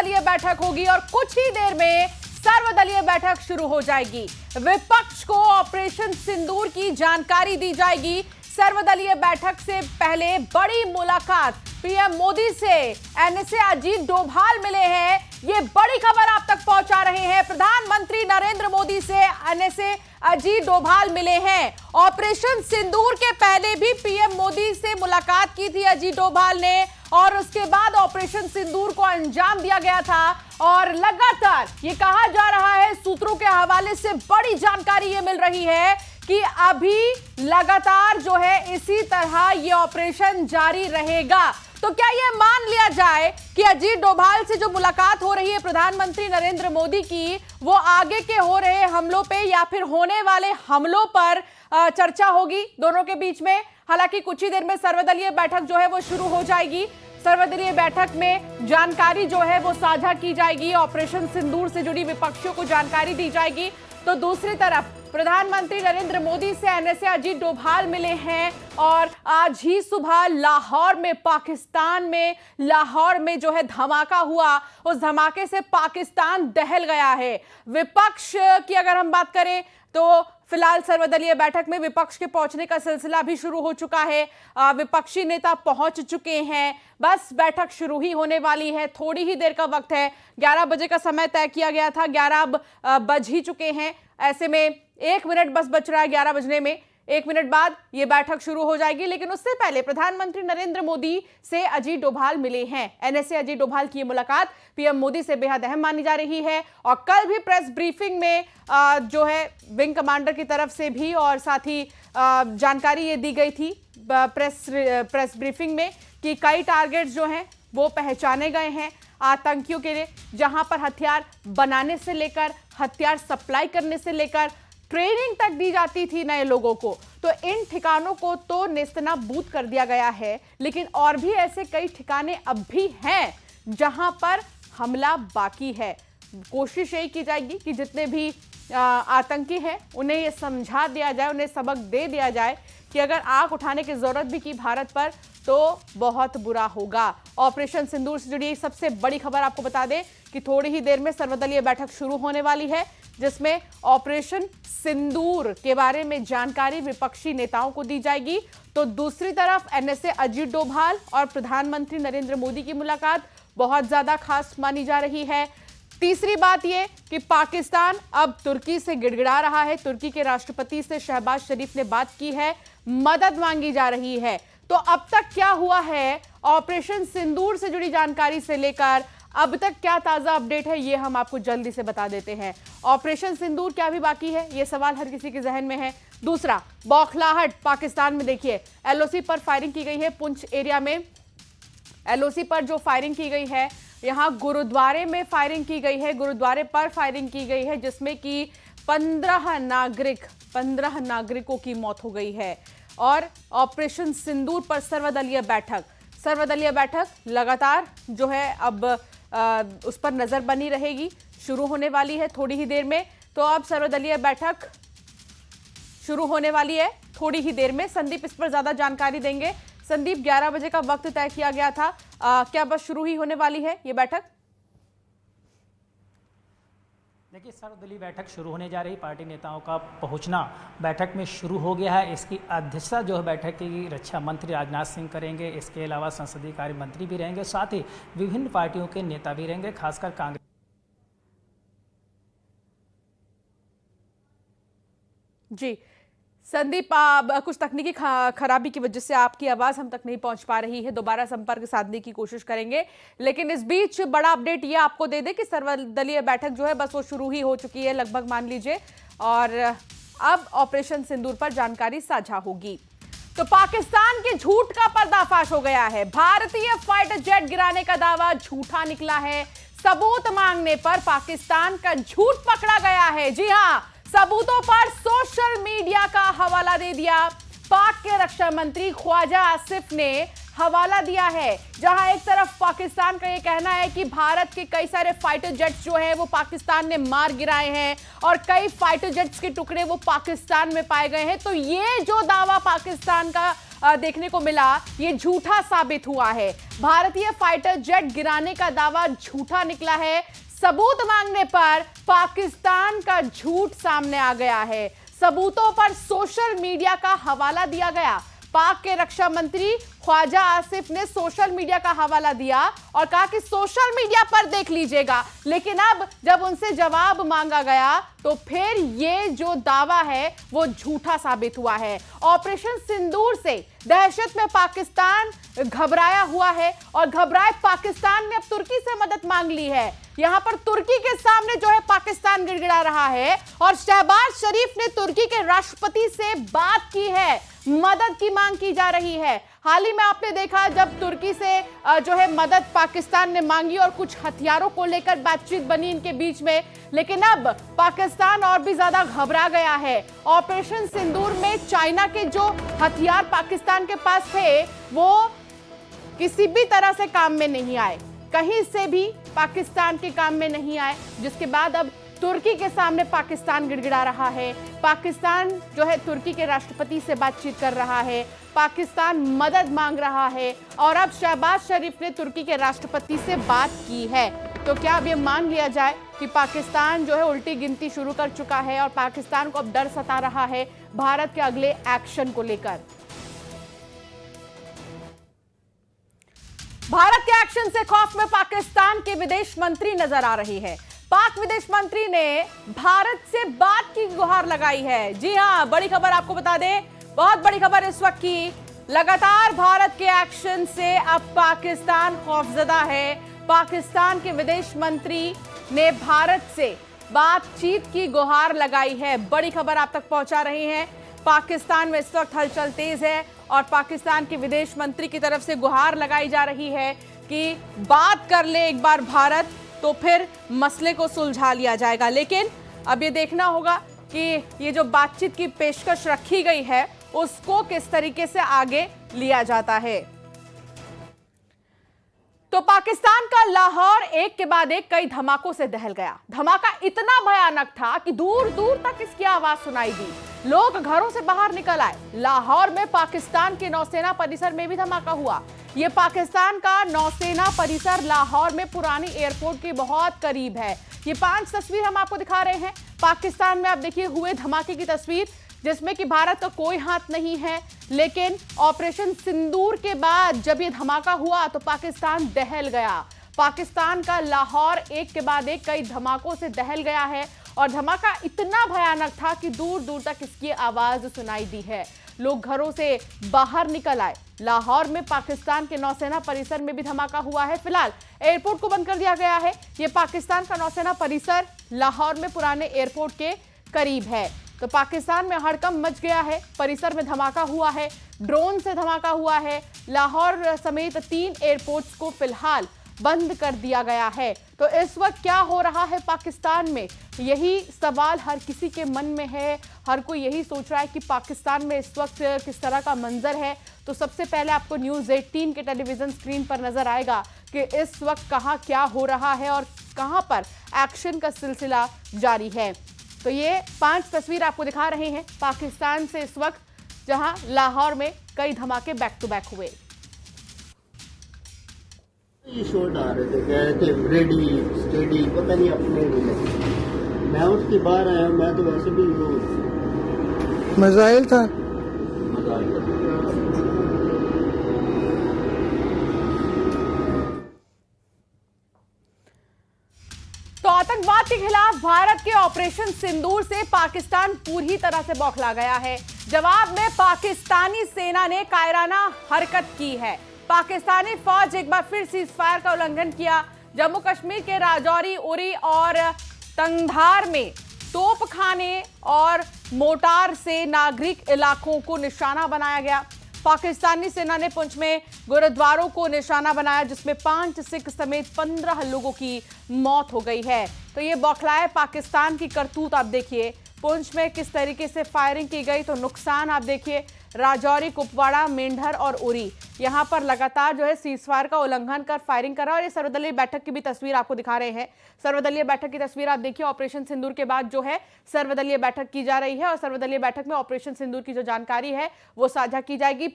सर्वदलीय बैठक होगी और कुछ ही देर में सर्वदलीय बैठक शुरू हो जाएगी। विपक्ष को ऑपरेशन सिंदूर की जानकारी दी जाएगी। सर्वदलीय बैठक से पहले बड़ी मुलाकात पीएम मोदी से एनएसए अजीत डोभाल मिले हैं। ये बड़ी खबर आप तक पहुंचा रहे हैं। प्रधानमंत्री नरेंद्र मोदी से एनएसए अजीत डोभाल मिले हैं। ऑपरेशन सिंदूर के पहले भी पीएम मोदी से मुलाकात की थी अजीत डोभाल ने और उसके बाद ऑपरेशन सिंदूर को अंजाम दिया गया था। और लगातार ये कहा जा रहा है, सूत्रों के हवाले से बड़ी जानकारी ये मिल रही है कि अभी लगातार जो है इसी तरह ये ऑपरेशन जारी रहेगा। तो क्या ये मान लिया जाए कि अजीत डोभाल से जो मुलाकात हो रही है प्रधानमंत्री नरेंद्र मोदी की, वो आगे के हो रहे हमलों पे या फिर होने वाले हमलों पर चर्चा होगी दोनों के बीच में? हालांकि कुछ ही देर में सर्वदलीय बैठक जो है वो शुरू हो जाएगी। सर्वदलीय बैठक में जानकारी जो है वो साझा की जाएगी। ऑपरेशन सिंदूर से जुड़ी विपक्षियों को जानकारी दी जाएगी। तो दूसरी तरफ प्रधानमंत्री नरेंद्र मोदी से एनएसए अजीत डोभाल मिले हैं और आज ही सुबह लाहौर में, पाकिस्तान में लाहौर में जो है धमाका हुआ, उस धमाके से पाकिस्तान दहल गया है। विपक्ष की अगर हम बात करें तो फिलहाल सर्वदलीय बैठक में विपक्ष के पहुंचने का सिलसिला भी शुरू हो चुका है। विपक्षी नेता पहुंच चुके हैं। बस बैठक शुरू ही होने वाली है, थोड़ी ही देर का वक्त है। 11 बजे का समय तय किया गया था, 11 बज ही चुके हैं। ऐसे में 1 मिनट बस बच रहा है 11 बजने में। 1 मिनट बाद ये बैठक शुरू हो जाएगी, लेकिन उससे पहले प्रधानमंत्री नरेंद्र मोदी से अजीत डोभाल मिले हैं। एनएसए अजीत डोभाल की ये मुलाकात पीएम मोदी से बेहद अहम मानी जा रही है। और कल भी प्रेस ब्रीफिंग में जो है विंग कमांडर की तरफ से भी और साथ ही जानकारी ये दी गई थी प्रेस ब्रीफिंग में कि कई टारगेट्स जो हैं वो पहचाने गए हैं आतंकियों के लिए, जहां पर हथियार बनाने से लेकर हथियार सप्लाई करने से लेकर ट्रेनिंग तक दी जाती थी नए लोगों को। तो इन ठिकानों को तो नेस्तनाबूद कर दिया गया है, लेकिन और भी ऐसे कई ठिकाने अब भी हैं जहां पर हमला बाकी है। कोशिश यही की जाएगी कि जितने भी आतंकी हैं उन्हें ये समझा दिया जाए, उन्हें सबक दे दिया जाए कि अगर आंख उठाने की जरूरत भी की भारत पर तो बहुत बुरा होगा। ऑपरेशन सिंदूर से जुड़ी सबसे बड़ी खबर आपको बता दें कि थोड़ी ही देर में सर्वदलीय बैठक शुरू होने वाली है, जिसमें ऑपरेशन सिंदूर के बारे में जानकारी विपक्षी नेताओं को दी जाएगी। तो दूसरी तरफ एनएसए अजीत डोभाल और प्रधानमंत्री नरेंद्र मोदी की मुलाकात बहुत ज्यादा खास मानी जा रही है। तीसरी बात यह कि पाकिस्तान अब तुर्की से गिड़गिड़ा रहा है। तुर्की के राष्ट्रपति से शहबाज शरीफ ने बात की है, मदद मांगी जा रही है। तो अब तक क्या हुआ है ऑपरेशन सिंदूर से जुड़ी जानकारी से लेकर अब तक क्या ताजा अपडेट है, ये हम आपको जल्दी से बता देते हैं। ऑपरेशन सिंदूर क्या भी बाकी है, ये सवाल हर किसी के जहन में है। दूसरा, बौखलाहट पाकिस्तान में। देखिए, एलओसी पर फायरिंग की गई है पुंछ एरिया में। एलओसी पर जो फायरिंग की गई है, यहां गुरुद्वारे में फायरिंग की गई है, गुरुद्वारे पर फायरिंग की गई है, जिसमें कि 15 नागरिकों की मौत हो गई है। और ऑपरेशन सिंदूर पर सर्वदलीय बैठक लगातार जो है अब उस पर नजर बनी रहेगी। शुरू होने वाली है थोड़ी ही देर में। तो अब सर्वदलीय बैठक शुरू होने वाली है थोड़ी ही देर में। संदीप इस पर ज्यादा जानकारी देंगे। संदीप, 11 बजे का वक्त तय किया गया था, क्या बस शुरू ही होने वाली है ये बैठक? देखिए, सर्वदलीय बैठक शुरू होने जा रही, पार्टी नेताओं का पहुंचना बैठक में शुरू हो गया है। इसकी अध्यक्षता जो है बैठक की रक्षा मंत्री राजनाथ सिंह करेंगे। इसके अलावा संसदीय कार्य मंत्री भी रहेंगे, साथ ही विभिन्न पार्टियों के नेता भी रहेंगे, खासकर कांग्रेस। जी संदीप, कुछ तकनीकी खराबी की वजह से आपकी आवाज हम तक नहीं पहुंच पा रही है। दोबारा संपर्क साधने की कोशिश करेंगे, लेकिन इस बीच बड़ा अपडेट ये आपको दे दे कि सर्वदलीय बैठक जो है बस वो शुरू ही हो चुकी है लगभग, मान लीजिए। और अब ऑपरेशन सिंदूर पर जानकारी साझा होगी। तो पाकिस्तान के झूठ का पर्दाफाश हो गया है। भारतीय फाइटर जेट गिराने का दावा झूठा निकला है। सबूत मांगने पर पाकिस्तान का झूठ पकड़ा गया है। जी हां, सबूतों पर सोशल मीडिया का हवाला दे दिया। पाक के रक्षा मंत्री ख्वाजा आसिफ ने हवाला दिया है, जहां एक तरफ पाकिस्तान का यह कहना है कि भारत के कई सारे फाइटर जेट्स जो हैं वो पाकिस्तान ने मार गिराए हैं और कई फाइटर जेट्स के टुकड़े वो पाकिस्तान में पाए गए हैं। तो ये जो दावा पाकिस्तान का देखने को मिला ये झूठा साबित हुआ है। भारतीय फाइटर जेट गिराने का दावा झूठा निकला है। सबूत मांगने पर पाकिस्तान का झूठ सामने आ गया है। सबूतों पर सोशल मीडिया का हवाला दिया गया। पाक के रक्षा मंत्री ख्वाजा आसिफ ने सोशल मीडिया का हवाला दिया और कहा कि सोशल मीडिया पर देख लीजिएगा, लेकिन अब जब उनसे जवाब मांगा गया तो फिर ये जो दावा है वो झूठा साबित हुआ है। ऑपरेशन सिंदूर से दहशत में पाकिस्तान घबराया हुआ है और घबराए पाकिस्तान ने अब तुर्की से मदद मांग ली है। यहां पर तुर्की के सामने जो है पाकिस्तान गिड़गिड़ा रहा है और शहबाज शरीफ ने तुर्की के राष्ट्रपति से बात की है, मदद की मांग की जा रही है। हाल ही में आपने देखा जब तुर्की से जो है मदद पाकिस्तान ने मांगी और कुछ हथियारों को लेकर बातचीत बनी इनके बीच में, लेकिन अब पाकिस्तान और भी ज्यादा घबरा गया है। ऑपरेशन सिंदूर में चाइना के जो हथियार पाकिस्तान के पास थे वो किसी भी तरह से काम में नहीं आए, कहीं से भी पाकिस्तान के काम में नहीं आए, जिसके बाद अब तुर्की के सामने पाकिस्तान गिड़गिड़ा रहा है। पाकिस्तान जो है तुर्की के राष्ट्रपति से बातचीत कर रहा है, पाकिस्तान मदद मांग रहा है और अब शहबाज शरीफ ने तुर्की के राष्ट्रपति से बात की है। तो क्या अब ये मान लिया जाए कि पाकिस्तान जो है उल्टी गिनती शुरू कर चुका है और पाकिस्तान को अब डर सता रहा है भारत के अगले एक्शन को लेकर? भारत के एक्शन से खौफ में पाकिस्तान के विदेश मंत्री नजर आ रही है। पाक विदेश मंत्री ने भारत से बात की गुहार लगाई है। जी हां, बड़ी खबर आपको बता दें, बहुत बड़ी खबर इस वक्त की। लगातार भारत के एक्शन से अब पाकिस्तान खौफजदा है। पाकिस्तान के विदेश मंत्री ने भारत से बातचीत की गुहार लगाई है। बड़ी खबर आप तक पहुंचा रहे हैं। पाकिस्तान में इस वक्त हलचल तेज है और पाकिस्तान के विदेश मंत्री की तरफ से गुहार लगाई जा रही है कि बात कर ले एक बार भारत, तो फिर मसले को सुलझा लिया जाएगा। लेकिन अब ये देखना होगा कि ये जो बातचीत की पेशकश रखी गई है उसको किस तरीके से आगे लिया जाता है। तो पाकिस्तान का लाहौर एक के बाद एक कई धमाकों से दहल गया। धमाका इतना भयानक था कि दूर दूर तक इसकी आवाज सुनाई दी। लोग घरों से बाहर निकल आए। लाहौर में पाकिस्तान के नौसेना परिसर में भी धमाका हुआ। ये पाकिस्तान का नौसेना परिसर लाहौर में पुरानी एयरपोर्ट के बहुत करीब है। ये 5 तस्वीर हम आपको दिखा रहे हैं। पाकिस्तान में आप देखिए हुए धमाके की तस्वीर, जिसमें कि भारत का कोई हाथ नहीं है, लेकिन ऑपरेशन सिंदूर के बाद जब ये धमाका हुआ तो पाकिस्तान दहल गया। पाकिस्तान का लाहौर एक के बाद एक कई धमाकों से दहल गया है और धमाका इतना भयानक था कि दूर दूर तक इसकी आवाज सुनाई दी है। लोग घरों से बाहर निकल आए। लाहौर में पाकिस्तान के नौसेना परिसर में भी धमाका हुआ है। फिलहाल एयरपोर्ट को बंद कर दिया गया है। ये पाकिस्तान का नौसेना परिसर लाहौर में पुराने एयरपोर्ट के करीब है। तो पाकिस्तान में हड़कंप मच गया है। परिसर में धमाका हुआ है, ड्रोन से धमाका हुआ है। लाहौर समेत 3 एयरपोर्ट्स को फिलहाल बंद कर दिया गया है। तो इस वक्त क्या हो रहा है पाकिस्तान में, यही सवाल हर किसी के मन में है। हर कोई यही सोच रहा है कि पाकिस्तान में इस वक्त किस तरह का मंजर है। तो सबसे पहले आपको न्यूज़ 18 के टेलीविजन स्क्रीन पर नजर आएगा कि इस वक्त कहां क्या हो रहा है और कहां पर एक्शन का सिलसिला जारी है। तो ये 5 तस्वीर आपको दिखा रहे हैं पाकिस्तान से इस वक्त, जहां लाहौर में कई धमाके बैक टू बैक हुए। ये शॉट आ रहे थे, कह रहे थे रेडी स्टेडी, पता नहीं अपने लिए। मैं उसके बाहर आया, मैं तो वैसे भी वो मिसाइल था। तो आतंकवाद के खिलाफ भारत के ऑपरेशन सिंदूर से पाकिस्तान पूरी तरह से बौखला गया है। जवाब में पाकिस्तानी सेना ने कायराना हरकत की है। पाकिस्तानी फौज एक बार फिर सीजफायर का उल्लंघन किया। जम्मू कश्मीर के राजौरी, उरी और तंगधार में तोपखाने और मोटार से नागरिक इलाकों को निशाना बनाया गया। पाकिस्तानी सेना ने पुंछ में गुरुद्वारों को निशाना बनाया, जिसमें 5 सिख समेत 15 लोगों की मौत हो गई है। तो ये बौखलाए पाकिस्तान की करतूत आप देखिए। पुंछ में किस तरीके से फायरिंग की गई, तो नुकसान आप देखिए। राजौरी, कुपवाड़ा, मेंढर और उरी, यहां पर लगातार जो है सीजफायर का उल्लंघन कर फायरिंग कर रहा है। और ये सर्वदलीय बैठक की भी तस्वीर आपको दिखा रहे हैं। सर्वदलीय बैठक की तस्वीर आप देखिए। ऑपरेशन सिंदूर के बाद जो है सर्वदलीय बैठक की जा रही है और सर्वदलीय बैठक में ऑपरेशन सिंदूर की जो जानकारी है वो साझा की जाएगी।